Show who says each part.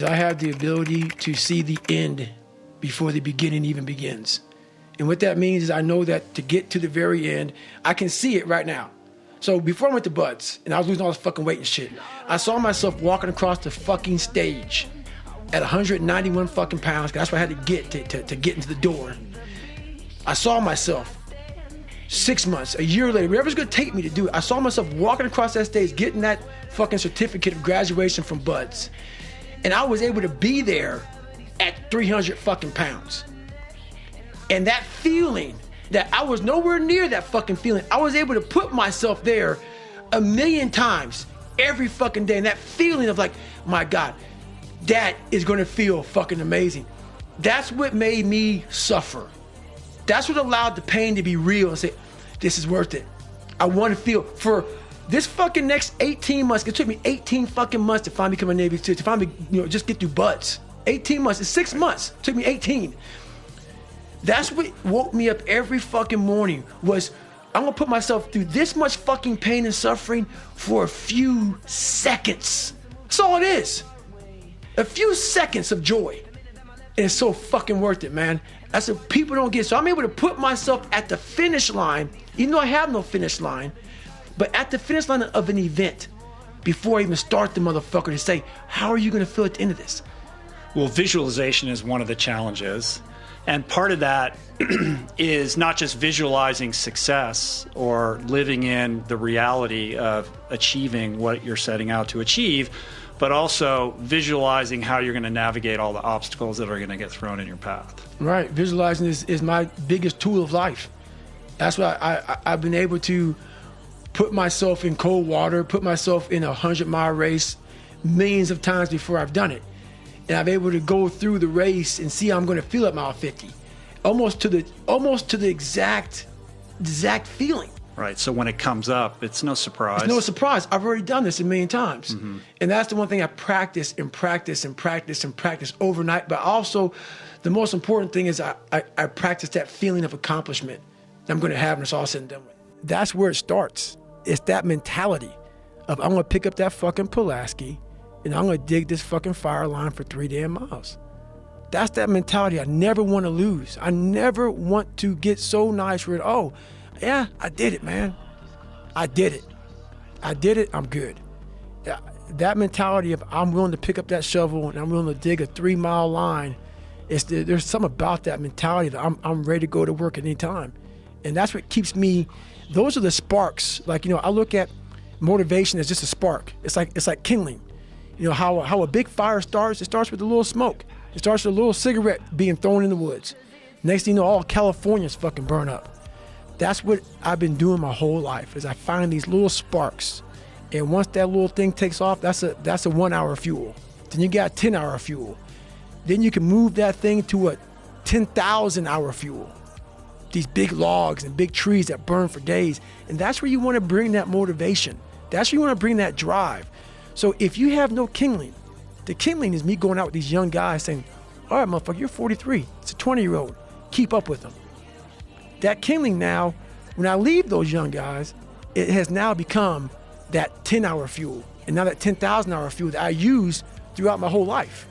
Speaker 1: I have the ability to see the end before the beginning even begins. And what that means is I know that to get to the very end, I can see it right now. So before I went to Buds and I was losing all this fucking weight and shit, I saw myself walking across the fucking stage at 191 fucking pounds, 'cause that's what I had to get to get into the door. I saw myself 6 months, a year later, whatever it's gonna take me to do it, I saw myself walking across that stage, getting that fucking certificate of graduation from Buds. And I was able to be there at 300 fucking pounds. And that feeling that I was nowhere near that fucking feeling, I was able to put myself there 1,000,000 times every fucking day. And that feeling of like, my God, that is gonna feel fucking amazing. That's what made me suffer. That's what allowed the pain to be real and say, this is worth it. I wanna feel for this fucking next 18 months, it took me 18 fucking months to finally become a Navy SEAL, to finally, just get through Buds. 18 months, it's 6 months, it took me 18. That's what woke me up every fucking morning was, I'm gonna put myself through this much fucking pain and suffering for a few seconds. That's all it is. A few seconds of joy. And it's so fucking worth it, man. That's what people don't get. So I'm able to put myself at the finish line, even though I have no finish line, but at the finish line of an event before I even start the motherfucker to say, how are you gonna feel at the end of this?
Speaker 2: Well, visualization is one of the challenges. And part of that is not just visualizing success or living in the reality of achieving what you're setting out to achieve, but also visualizing how you're going to navigate all the obstacles that are going to get thrown in your path.
Speaker 1: Right. Visualizing is my biggest tool of life. That's why I've been able to put myself in cold water, put myself in a 100-mile race millions of times before I've done it. And I'm able to go through the race and see how I'm going to feel at mile 50, almost to the exact feeling.
Speaker 2: Right. So when it comes up, it's no surprise.
Speaker 1: It's no surprise. I've already done this 1,000,000 times, and that's the one thing I practice and practice and practice and practice overnight. But also, the most important thing is I practice that feeling of accomplishment that I'm going to have when it's all said and done with. That's where it starts. It's that mentality of I'm going to pick up that fucking Pulaski and I'm gonna dig this fucking fire line for 3 damn miles. That's that mentality I never want to lose. I never want to get so nice with, oh, yeah, I did it, man. I did it. I did it, I'm good. That mentality of I'm willing to pick up that shovel and I'm willing to dig a 3-mile line, there's something about that mentality that I'm ready to go to work at any time. And that's what keeps me, those are the sparks. Like, I look at motivation as just a spark. It's like kindling. How a big fire starts, it starts with a little smoke. It starts with a little cigarette being thrown in the woods. Next thing you know, all California's fucking burn up. That's what I've been doing my whole life, is I find these little sparks. And once that little thing takes off, that's a 1-hour fuel. Then you got 10-hour fuel. Then you can move that thing to a 10,000-hour fuel. These big logs and big trees that burn for days. And that's where you want to bring that motivation. That's where you want to bring that drive. So if you have no kindling, the kindling is me going out with these young guys saying, all right, motherfucker, you're 43. It's a 20-year-old. Keep up with them. That kindling now, when I leave those young guys, it has now become that 10-hour fuel. And now that 10,000-hour fuel that I use throughout my whole life.